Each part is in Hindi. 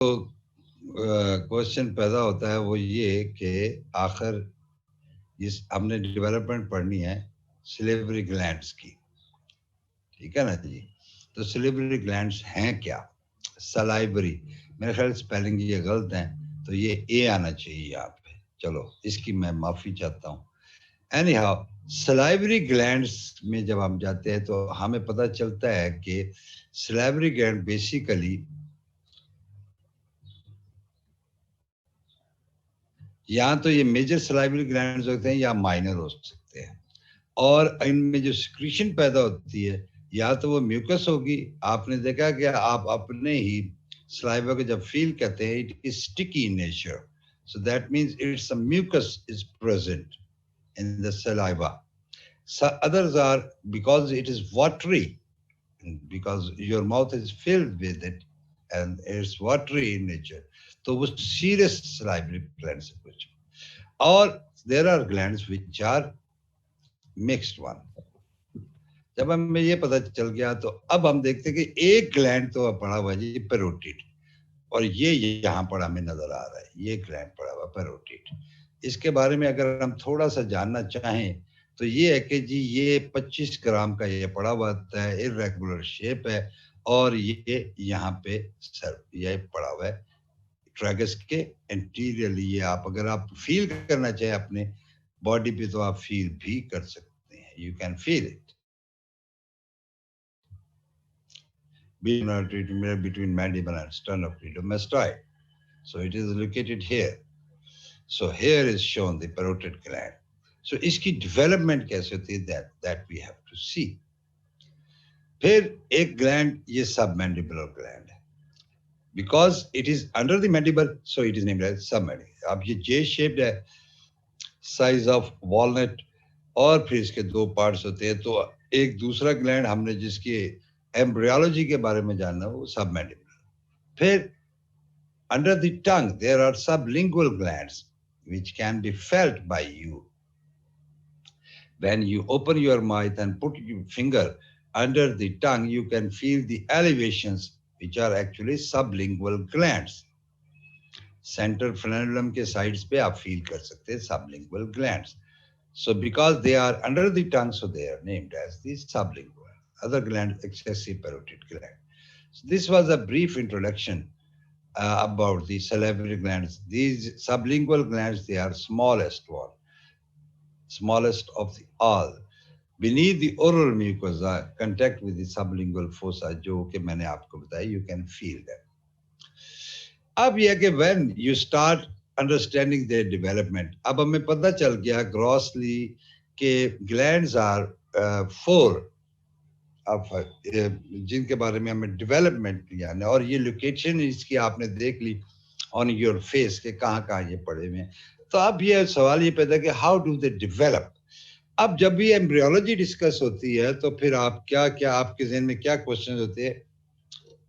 क्वेश्चन पैदा होता है वो ये कि आखिर इस हमने डेवलपमेंट पढ़नी है सिलेवरी ग्लैंड्स की, ठीक है ना जी। तो सिलेवरी ग्लैंड्स हैं क्या? सलाइवरी, मेरे ख्याल स्पेलिंग ये गलत है, तो ये ए आना चाहिए यहाँ पे। चलो इसकी मैं माफी चाहता हूँ। एनी हाउ, सलाइवरी ग्लैंड्स में जब हम जाते हैं तो हमें पता चलता है कि सलाइवरी ग्लैंड बेसिकली या तो ये मेजर सलाइवरी ग्लैंड्स होते हैं या माइनर हो सकते हैं, और इनमें जो सिक्रीशन पैदा होती है या तो वो म्यूकस होगी। आपने देखा कि आप अपने ही सलाइवा को जब फील करते हैं, it is sticky in nature, so that means it's a mucus is present in the saliva. So others are because it is watery, because your mouth is filled with it and it's watery in nature. तो वो serious salivary glands है कुछ. और there are glands which are mixed one. जब हमें ये पता चल गया तो अब हम देखते हैं कि एक ग्लैंड तो पड़ा हुआ है जी पेरोटिड, और ये यहाँ पर हमें नजर आ रहा है, ये ग्लैंड पड़ा हुआ पेरोटिड. इसके बारे में अगर हम थोड़ा सा जानना चाहें तो ये है कि जी ये 25 ग्राम का ये पड़ा हुआ है, इरेगुलर शेप है, और ये यहाँ पे सर ये पड़ा हुआ है ट्रैगस के एंटीरियरली. ये आप अगर आप फील करना चाहें अपने बॉडी पे तो आप फील भी कर सकते हैं, you can feel it between mandible and sternocleidomastoid. So it is located here. So here is shown the parotid gland. So इसकी development कैसे होती है, that we have to see. फिर एक gland ये submandibular gland है. Because it is under the mandible, so it is named as submandibular. अब ये J-shaped है, size of walnut, और फिर इसके दो parts होते हैं. तो एक दूसरा gland हमने जिसकी एम्ब्रियोलॉजी के बारे में जानना वो सबमैंडिबुलर. फिर under the tongue there are sublingual glands which can be felt by you. When you open your mouth and put your finger under the tongue, you can feel the elevations which are actually sublingual glands. Central frenulum के sides पे आप feel कर सकते हैं sublingual glands. So because they are under the tongue, so they are named as the sublingual. Other gland, excessive parotid gland. So this was a brief introduction about the salivary glands. These sublingual glands, they are smallest one, smallest of the all. Beneath the oral mucosa, contact with the sublingual fossa, जो कि मैंने आपको बताया, you can feel them. अब यह कि when you start understanding their development, अब हमें पता चल गया grossly कि glands are four, अब जिनके बारे में हमें डेवलपमेंट लिया है, और ये लोकेशन इसकी आपने देख ली ऑन योर फेस के कहाँ कहाँ ये पड़े हुए हैं. तो अब ये सवाल ये पैदा कि हाउ डू दे डेवलप. अब जब भी एम्ब्रियोलॉजी डिस्कस होती है तो फिर आप क्या क्या आपके ज़हन में क्या क्वेश्चन होते हैं,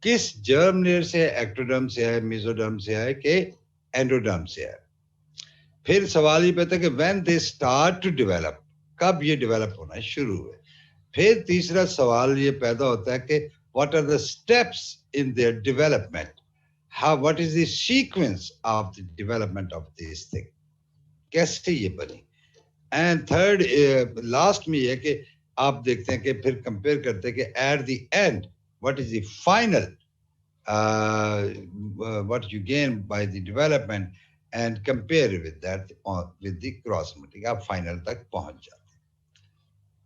किस जर्म लेयर से, एक्टोडर्म से है, मेसोडर्म से है कि एंडोडर्म से है. फिर सवाल ये पैदा कि when they start to develop, कब ये डेवलप होना शुरू हुए. फिर तीसरा सवाल ये पैदा होता है कि what are the steps in their development, what is the sequence of the development of this thing, कैसे ये बनी. एंड थर्ड लास्ट में ये कि आप देखते हैं कि फिर कंपेयर करते हैं कि at the end what is the final what you gain by the development and compare with that with the cross matching, आप फाइनल तक पहुंच जाते.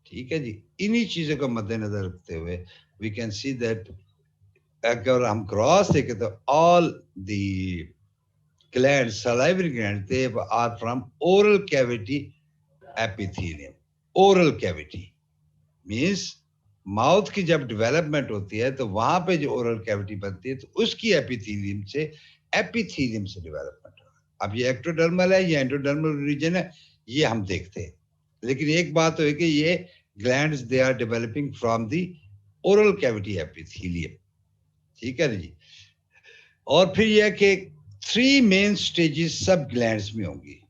ठीक है जी. इन्हीं चीजों को मद्देनजर रखते हुए वी कैन सी दैट अगर हम क्रॉस देखें तो all the glands, salivary glands, they are from oral cavity epithelium. Oral cavity means mouth की जब डेवलपमेंट होती है तो वहां पे जो ओरल कैविटी बनती है तो उसकी एपिथेलियम से डेवलपमेंट होगा. अब ये एक्टोडर्मल है, ये एंडोडर्मल रीजन है, ये हम देखते हैं. लेकिन एक बात है कि ये glands they are developing from the oral cavity epithelium. ठीक है जी. और फिर यह कि 3 मेन स्टेजेस सब ग्लैंड्स में होंगी,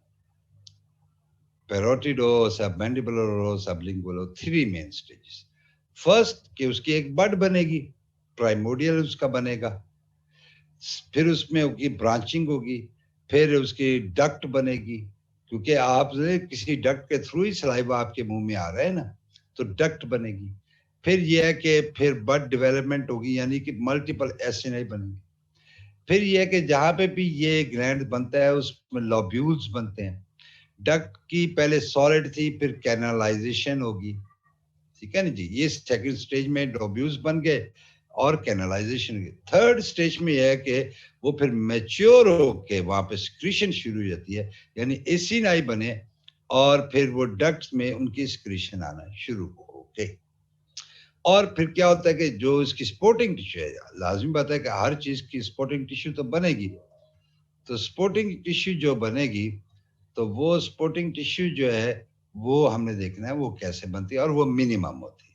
पैरोटिड हो, सबमैंडिबुलर हो, सबलिंगुअल हो. 3 मेन स्टेजेस. फर्स्ट कि उसकी एक बड बनेगी, प्राइमोडियल उसका बनेगा. फिर उसमें होगी ब्रांचिंग होगी, फिर उसकी डक्ट बनेगी, क्योंकि आपने किसी डक्ट के थ्रू ही सलाइवा आपके मुंह में आ रहा है ना, तो डक्ट बनेगी। फिर यह है कि फिर बड डेवलपमेंट होगी, यानी कि मल्टीपल एसिनाई बनेंगे। फिर यह है कि जहां पे भी ये ग्लैंड बनता है उसमें लोब्यूल्स बनते हैं। डक्ट की पहले सॉलिड थी, फिर कैनालाइजेशन होगी, ठीक है ना जी। ये सेकंड स्टेज में लोब्यूल्स बन गए और कैनालाइजेशन। थर्ड स्टेज में यह है कि वो फिर मैच्योर होके वहां पे सिक्रीशन शुरू हो जाती है, यानी एसिनाई बने और फिर वो डक्ट्स में उनकी सिक्रीशन आना शुरू होके। और फिर क्या होता है कि जो इसकी स्पोर्टिंग टिश्यू है, लाजमी बात है कि हर चीज की स्पोर्टिंग टिश्यू तो बनेगी, तो स्पोर्टिंग टिश्यू जो बनेगी, तो वो स्पोर्टिंग टिश्यू जो है वो हमने देखना है वो कैसे बनती है, और वो मिनिमम होती है।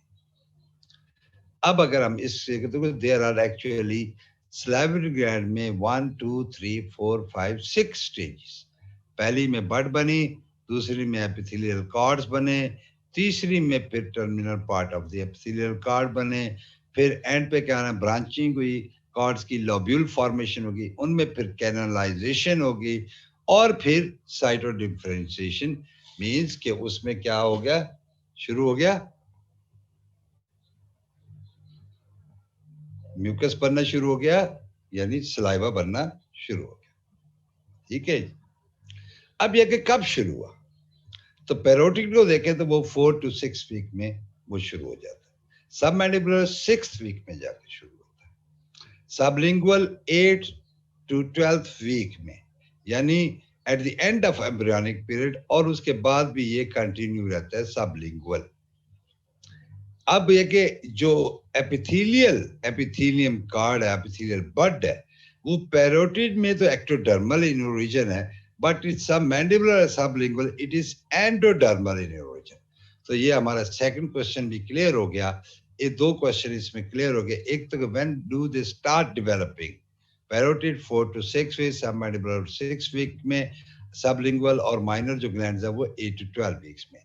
अब अगर हम इससे देखो, there are actually salivary gland में 1 2 3 4 5 6 स्टेजेस। पहली में बड बनी, दूसरी में एपिथेलियल कॉर्ड्स बने, तीसरी में फिर terminal part of the epithelial cord बने, फिर एंड पे क्या ना ब्रांचिंग हुई, कॉर्ड्स की लोब्यूल फॉर्मेशन होगी, उनमें फिर कैनालाइजेशन होगी, और फिर साइटो डिफरेंशिएशन मींस कि उसमें क्या हो गया, शुरू हो गया, म्यूकस बनना शुरू हो गया, यानी सलाइवा बनना शुरू हो गया, ठीक है। अब यह कि कब शुरू हुआ, तो पैरोटिड को देखें तो वो 4 to 6 वीक में वो शुरू हो जाता है। सबमैंडिबुलर 6th वीक में जाकर शुरू होता है। सबलिंगुअल 8 to 12th वीक में, यानी at the end of embryonic period, और उसके बाद भी ये कंटिन्यू रहता है सबलिंगुअल। अब ये कि जो एपिथीलियम कार्ड है, एपिथीलियल बड है, वो पैरोटिड में तो एक्टोडर्मल इन ओरिजिन है, but it's submandibular sublingual it is endodermal in origin. तो ये हमारा सेकंड क्वेश्चन भी क्लियर हो गया। ये दो क्वेश्चन इसमें क्लियर हो गए। एक तो when do they start developing, parotid 4 to 6 week, submandibular 6 week में, सबलिंगुअल और माइनर जो ग्लैंड्स है वो 8 to 12 वीक्स में।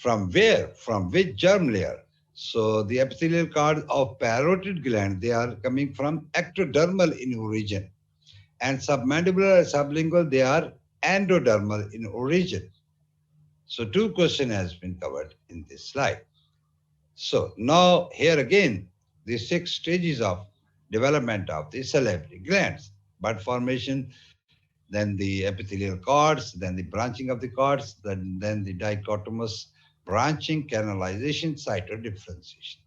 From where? From which germ layer? So the epithelial cards of parotid gland, they are coming from ectodermal in origin. And submandibular and sublingual, they are endodermal in origin. So two questions has been covered in this slide. So now here again, the 6 stages of development of the salivary glands: bud formation, then the epithelial cords, then the branching of the cords, then the dichotomous branching, canalization, cytodifferentiation.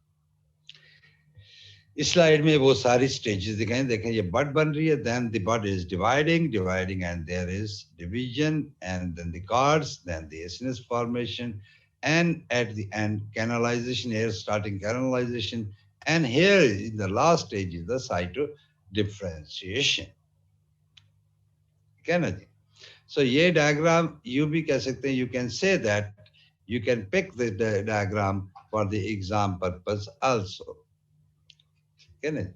इस स्लाइड में वो सारी स्टेजेस दिखाएं, देखें ये बड बन रही है, then the bud is dividing and there is division, and then the cords, then the acinus formation, and at the end canalization, here starting canalization, and here in the last stage is the cytodifferentiation, ठीक है ना जी। So ये diagram you भी कह सकते हैं, you can say that you can pick the diagram for the exam purpose also, ठीक है ना।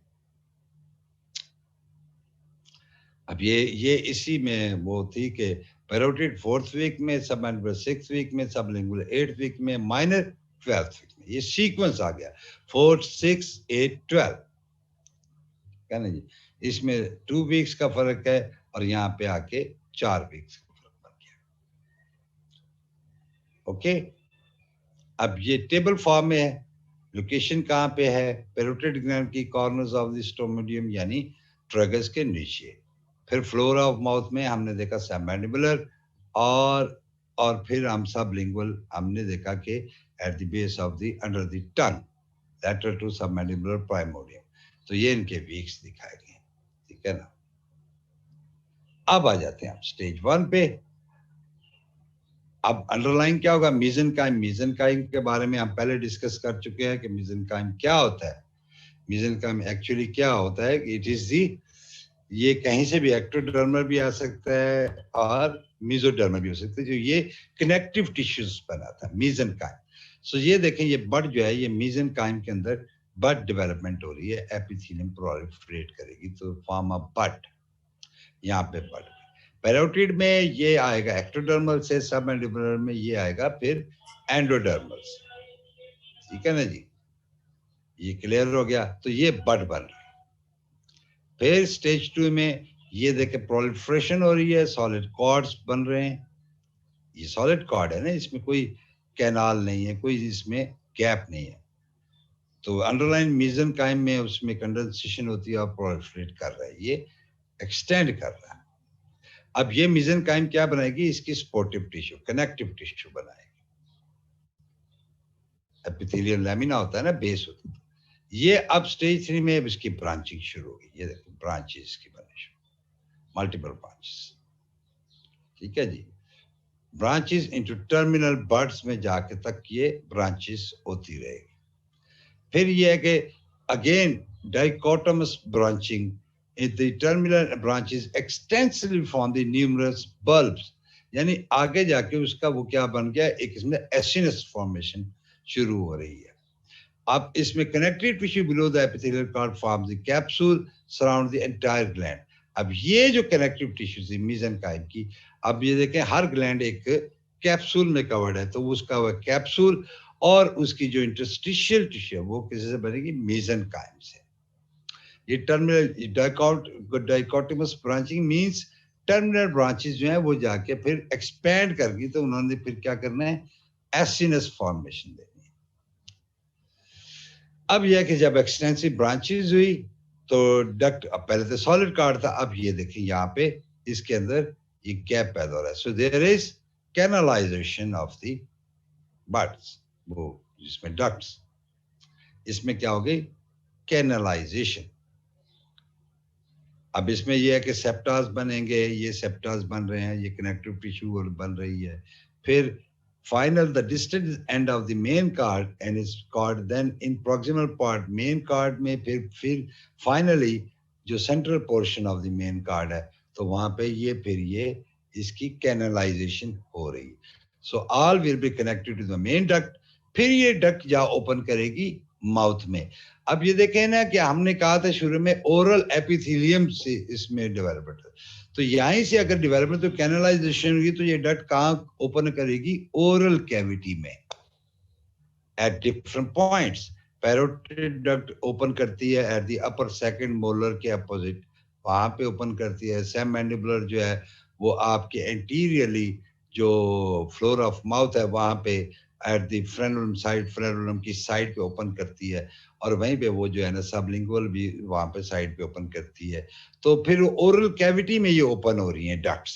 अब ये इसी में वो थी कि पैरोटिड 4th वीक में, सबमैंडिबुलर 6th वीक में, सबलिंगुअल 8th वीक में, माइनर 12th वीक में। ये सीक्वेंस आ गया 4 6 8 12, क्या ना जी। इसमें 2 वीक्स का फर्क है और यहाँ पे आके 4 वीक्स का फर्क बन गया। ओके, अब ये टेबल फॉर्म में है, लोकेशन कहाँ पे है, पैरोटिड ग्लैंड की कॉर्नर्स ऑफ द स्टोमेडियम यानी ट्रैगस के नीचे। फिर फ्लोरा ऑफ माउथ में हमने देखा सबमैंडिबुलर, और फिर हम सबलिंगुअल हमने देखा कि at the base of the under the tongue, lateral to submandibular primordium. तो ये इनके वीक्स दिखाए गए, ठीक है ना। अब आ जाते हैं हम स्टेज 1 पे। अब अंडरलाइन क्या होगा, मीजेनकाइम। मीजेनकाइम के बारे में हम पहले डिस्कस कर चुके हैं कि मीजेनकाइम क्या होता है। मीजेनकाइम एक्चुअली क्या होता है, इट इज दी, ये कहीं से भी एक्टोडर्मल भी आ सकता है और मीजोडर्मल भी हो सकता है, जो ये कनेक्टिव टिश्यूज बनाता है मीजेनकाइम। सो ये देखें, ये बड जो है, ये मीजेनकाइम के अंदर बड डेवलपमेंट हो रही है, एपिथेलियम प्रोलिफरेट करेगी तो फॉर्म ऑफ बड, यहाँ पे बड। पैरोटिड में ये आएगा एक्टोडर्मल से, सबमैंडिबुलर में ये आएगा फिर एंडोडर्मल से, ठीक है ना जी। ये क्लियर हो गया। तो ये बड बन रही है। फिर स्टेज 2 में ये देखे प्रोलिफरेशन हो रही है, सॉलिड कॉर्ड्स बन रहे हैं। ये सॉलिड कॉर्ड है ना, इसमें कोई कैनाल नहीं है, कोई इसमें गैप नहीं है। तो अंडरलाइन मेसेंकाइम में उसमें कंडेंसेशन होती है और प्रोलिफरेट कर रहा है, ये एक्सटेंड कर रहा है। अब ये मेसेंकाइम क्या बनाएगी, इसकी सपोर्टिव टिश्यू, कनेक्टिव टिश्यू बनाएगी। एपिथेलियल लैमिना होता है ना, बेस होता है। ये अब स्टेज 3 में अब इसकी ब्रांचिंग शुरू होगी। ये देखो ब्रांचेस की बने शुरू, मल्टीपल ब्रांचेस। ठीक है जी, ब्रांचेस इनटू टर्मिनल बड्स में जाके तक ये ब्रांचेस होती रहेगी। फिर ये है कि again dichotomous branching in the terminal branches extensively form the numerous bulbs, यानी आगे जाके उसका वो क्या बन गया, एक इसमें एसिनस फॉर्मेशन शुरू हो रही है। अब इसमें connective tissue below the epithelial cord forms the capsule surround the entire gland. अब ये जो कनेक्टिव टिश्यू थी मेसेंकाइम की, अब ये देखें हर ग्लैंड एक कैप्सूल में कवर्ड है, तो उसका वह कैप्सूल और उसकी जो इंटरस्टिशियल टिश्यू है वो किसी से बनेगी, मेसेंकाइम से। ये terminal dichotomous branching means terminal branches जो है वो जाके फिर एक्सपैंड करगी, तो उन्होंने फिर क्या करना है, एसिनस फॉर्मेशन देनी है। अब यह कि जब एक्सटेंसिव ब्रांचेस हुई तो डक्ट, अब पहले तो सॉलिड कार्ड था, अब ये देखें यहाँ पे इसके अंदर ये गैप पैदा हो रहा है। So there is canalization of the buds, वो जिसमें डक्ट्स, इसमें क्या हो गई, कैनलाइजेशन। अब इसमें यह है कि सेप्टास बनेंगे, ये सेप्टास बन रहे हैं, ये कनेक्टिव टिश्यू बन रही है। फिर final the distant end of the main cord end is cord, then in proximal part main cord में फिर फाइनली जो central portion of the main cord है, तो वहां पे ये फिर ये इसकी कैनलाइजेशन हो रही है। So all will be connected to the main duct. फिर ये डक्ट जा ओपन करेगी माउथ में। अब ये देखें ना कि हमने कहा था शुरू में ओरल एपिथेलियम से इसमें डेवलपमेंट, तो यहीं से अगर डेवलपमेंट तो कैनलाइजेशन होगी, तो ये डक्ट कहाँ ओपन करेगी, ओरल कैविटी में at different points. Parotid duct open करती है at the upper second molar के अपोजिट, वहां पे ओपन करती है। सेम मैंडिबुलर जो है वो आपके एंटीरियरली जो फ्लोर ऑफ माउथ है वहां पे at the frenulum side, frenulum की साइड पे ओपन करती है, और वहीं पे वो जो है ना सबलिंगुअल भी वहां पे साइड पे ओपन करती है। तो फिर ओरल कैविटी में ये ओपन हो रही हैं डक्ट्स,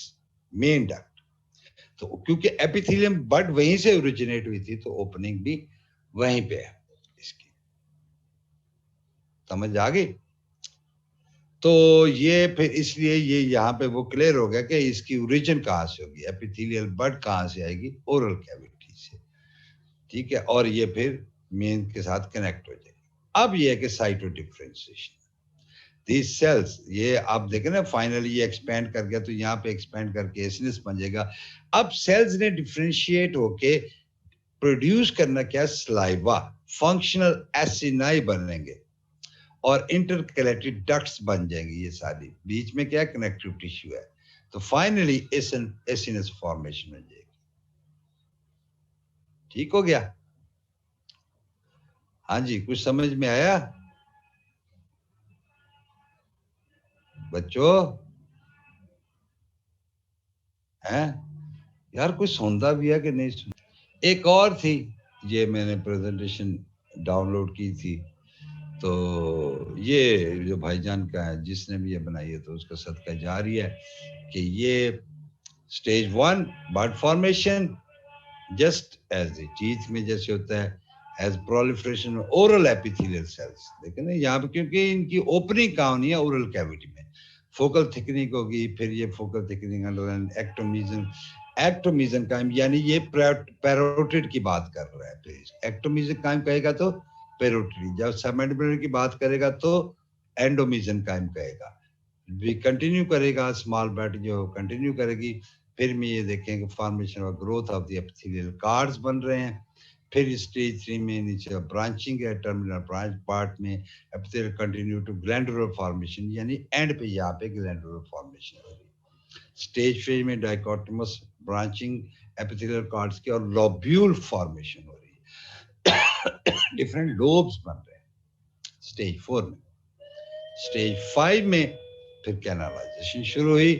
मेन डक्ट। तो क्योंकि एपिथेलियम बड वहीं से ओरिजिनेट हुई थी, तो ओपनिंग भी वहीं पे है इसकी, समझ आ गई। तो ये फिर इसलिए ये यहाँ पे वो क्लियर हो गया कि इसकी ओरिजिन कहाँ से होगी, एपिथेलियल बड कहाँ से आएगी, ओरल कैविटी से। ठीक है, और ये फिर मेन के साथ कनेक्ट हो जाएगी। अब ये है कि साइटो डिफरेंशिएशन, these सेल्स, ये आप देखें ना फाइनली ये एक्सपेंड कर गया, तो यहाँ पे एक्सपेंड करके एसिनस बन जाएगा। अब सेल्स ने डिफरेंशिएट होके प्रोड्यूस करना क्या, स्लाइवा, फंक्शनल एसिनाई बनेंगे और इंटरकलेटेड डक्ट्स बन जाएंगी ये सारी। बीच में क्या कनेक्टिव टिश्यू है, तो फाइनली एसिनस फॉर्मेशन बन जाएगी। ठीक हो गया, हाँ जी, कुछ समझ में आया बच्चों? हैं यार, कुछ सुनता भी है कि नहीं सुन? एक और थी, ये मैंने प्रेजेंटेशन डाउनलोड की थी, तो ये जो भाईजान का है जिसने भी ये बनाई है, तो उसका सदका जारी है कि ये stage 1 bud formation, just as the teeth में जैसे होता है, as proliferation oral epithelial cells. लेकिन ना यहाँ पे क्योंकि इनकी ओपनिंग कहाँ नहीं है, ओरल कैविटी में फोकल थिकनिंग होगी, फिर ये फोकल थिकनिंग एक्टोमीजन, एक्टोमीजनकाइम, यानी ये पैरोटिड की बात कर रहा है। फिर एक्टोमीजनकाइम कहेगा तो पैरोटिड, जब सबमैंडिबुलर की बात करेगा तो एंडोमीजनकाइम कहेगा। भी कंटिन्यू करेगा, स्मॉल ब्रैट जो कंटिन्यू करेगी। फिर में ये देखेंगे फॉर्मेशन और growth of the epithelial cards बन रहे हैं। फिर स्टेज 3 में नीचे ब्रांचिंग है, टर्मिनल ब्रांच पार्ट में epithelial continue to glandular formation, यानी एंड पे यहाँ पे ग्लैंडुलर फॉर्मेशन हो रही है। स्टेज 3 में डाइकोटोमस ब्रांचिंग एपिथेलियल कार्ड्स की और लोब्यूल फॉर्मेशन हो रही है, डिफरेंट लोब्स बन रहे हैं स्टेज 4 में। स्टेज 5 में फिर कैनालाइजेशन शुरू हुई,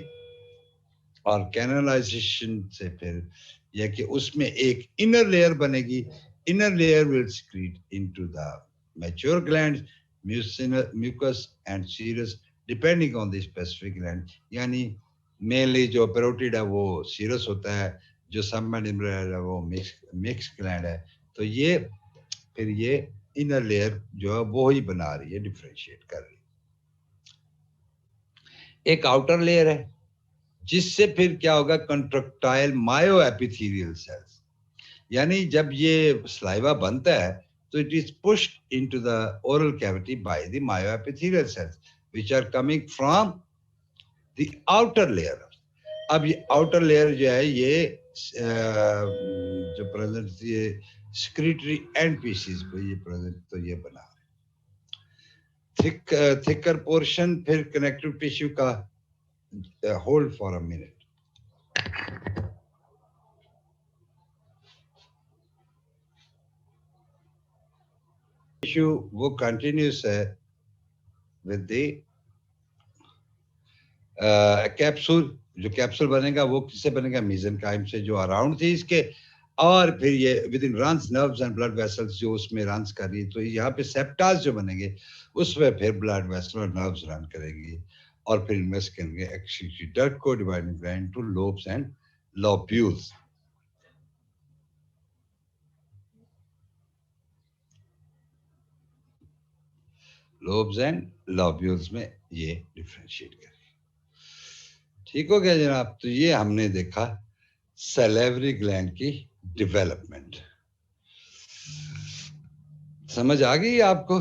और कैनालाइजेशन से फिर यह कि उसमें एक इनर लेयर बनेगी. Inner layer will secrete into the mature glands, mucus and serous depending on the specific gland. यानी मेनली जो पेरोटिड है वो सीरस होता है, जो सबमैंडिबुलर है वो मिक्स ग्लैंड है. तो ये फिर ये इनर लेयर जो है वो ही बना रही है, डिफरेंशिएट कर रही है. एक आउटर लेयर है जिससे फिर क्या होगा, कंट्रक्टाइल मायो एपिथेलियल सेल्स. यानी जब ये स्लाइवा बनता है तो it is pushed into the oral cavity by the myoepithelial cells which are coming from the outer layer. अब ये आउटर लेयर जो है ये जो प्रेजेंट ये सिक्रीटरी एंड पीसीज को ये प्रेजेंट तो ये बना थिकर पोर्शन. फिर कनेक्टिव टिश्यू का hold for a minute. Tissue वो कंटिन्यूस है विद द कैप्सूल. जो कैप्सूल बनेगा वो किससे बनेगा, मेसेनकाइम से जो अराउंड थी इसके, और फिर ये with in runs nerves and blood vessels जो उसमें रन्स कर रही है. तो यहाँ पे सेप्टास जो बनेंगे उसमें फिर ब्लड वेसल और नर्व्स रन करेंगी, और फिर इन्वेस्ट करेंगे एक्सक्रीटरी डक्ट को dividing gland two lobes and lobules. Lobes and lobules में ये डिफरेंशिएट करेंगे. ठीक हो गया जनाब. तो ये हमने देखा सैलिवरी ग्लैंड की डेवलपमेंट. समझ आ गई आपको?